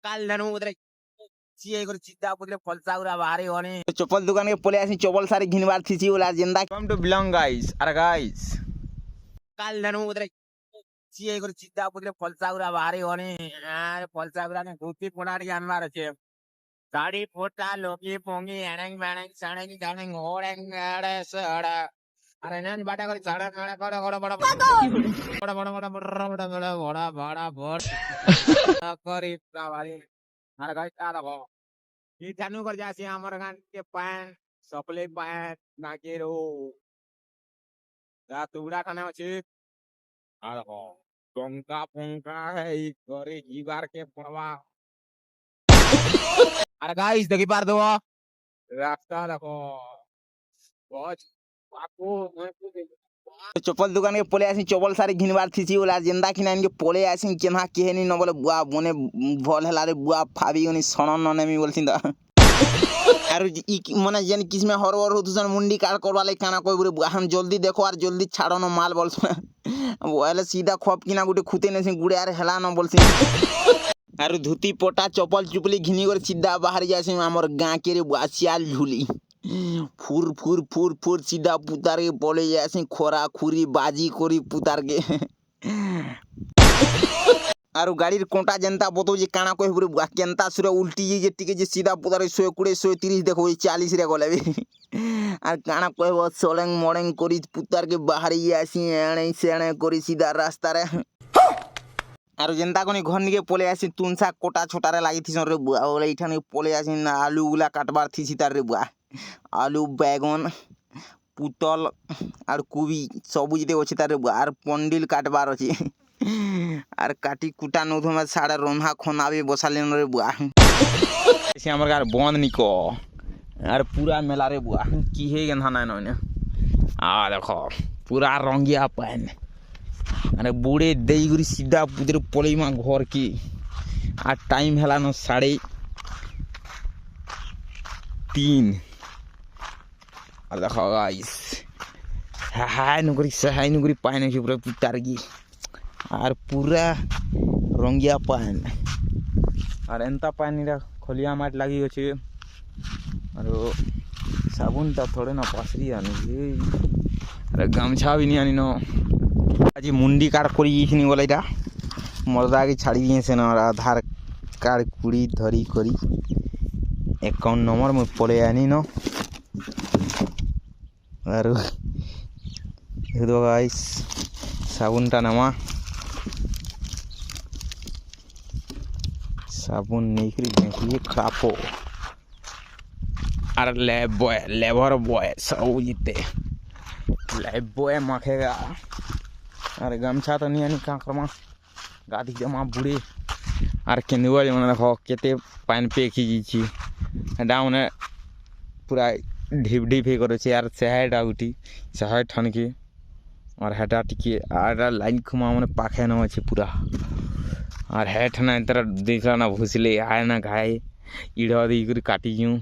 काल धनु उधर चिए कर चिद्दा पुतले फलसा गुरा बाहरी होने चप्पल दुकान के पोले आसी चप्पल सारी घिनबार थीसी ओला जिंदा कम टू बिलोंग गाइस अरे गाइस काल धनु उधर चिए कर चिद्दा पुतले फलसा गुरा बाहरी होने यार फलसा गुरा ने धोती पोनाड़ी अनवार छे साड़ी फोटा लोकी पोंगी एनेंग मैनेंग सणेंग गानेंग होड़ेंग अड़े सड़ा अरे नन बाटा कर सड़ा सड़ा बड़ा बड़ा बड़ा बड़ा बड़ा बड़ा बड़ा बड़ा बड़ा बड़ा बड़ा बड़ा करी वाली अरे गाइस आ देखो ये जानू कर जासी हमर गान के पैन सपले पैन नाकेरो दा तुड़ा खाने अछि आ देखो टंका पंका है ई करे जीवार के परवा अरे गाइस देखि पार दो रास्ता देखो बहुत पाको चप्पल दुकान के पोले आसी चप्पल सारी घिनबार थीसी ओला जिंदा खिनाइन के पोले आसी केना केहनी न बोले बुआ बने भल हला रे बुआ फाबी उनी सणन न नेमी बोलथिन दा आरो ई मने जन किसमें हर हर होतुसन मुंडी काट करवा ले काना कोई बुरे बुआ हम जल्दी देखो और जल्दी छाड़ो न माल बोलस बोले सीधा खप किना गुटे खुते ने से गुड़े आर हला न बोलथिन आरो धोती पोटा चप्पल चुपली घिनी कर सीधा बाहर जासी हमर गां के रे बुआ सियाल झुली फुर फुर फुर फुर सीधा पुतार के बोले जासी खोरा खुरी बाजी कोरी पुतार के आरो गाड़ी रे कोंटा जनता बतो जे काना कोइ पुरे बुआ केनता सुरे उल्टी जे टिके जे सीधा पुतार 120 130 देखो 40 रे गले आर काना कोइ सोलेंग मोडेंग कोरी पुतार के बाहर आसी एणे सेणे कोरी सीधा रास्ता रे आरो जनता कोनी घरनी के पोले आसी तुनसा कोटा छोटा रे लागि थिसन रे बुआ ओले इठाने पोले आसी ना आलू गुला काटबार थीसी तार रे बुआ आलू बैगन पुतल आर कुबी सब जिते अछि तार रे बुआ आर पंडिल काटबार अछि आर काटी कुटा नोधो में साडा रोन्हा खोनाबे बसालेन रे बुआ से हमर गार बंद निको आर पूरा मेला रे बुआ की हे गन ना नने आ देखो पूरा रंगिया पान अरे बूढ़े देईगुरी सीधा पुदर पलैमा घर की आ टाइम हला न 3:30 और देखो गाइस हाय नुगरी पानी के पूरा पुतार की और पूरा रंगिया पान और एंता पानी रा खोलिया माट लगी अछि और साबुन ता थोड़े ना पासरी आनी अरे गमछा भी नहीं आनी न आज मुंडी कार्ड करी बोला इटा मर्दा के छाड़ी दिए से ना आधार कार्ड कुड़ी धरी करी अकाउंट नंबर में पड़े आनी न और देखो गाइस साबुन टा नवा साबुन नहीं करी खराब हो और लेबर बॉय सब जीते लाइफ बॉय माखेगा अरे गमछा तो नहीं आनी का करमा गादी जमा बुढ़े आर केंदुआ जमा देखो केते पानी पे खींची छी डाउन पूरा ढिप ढिप हे करे छे यार सहायटा उठी सहाय ठन के और हेटा टिके आर लाइन खुमा मने पाखे न छे पूरा और हेठ ना तरह देखला ना भूसले आय ना घाय इड़ा दी कर काटी क्यों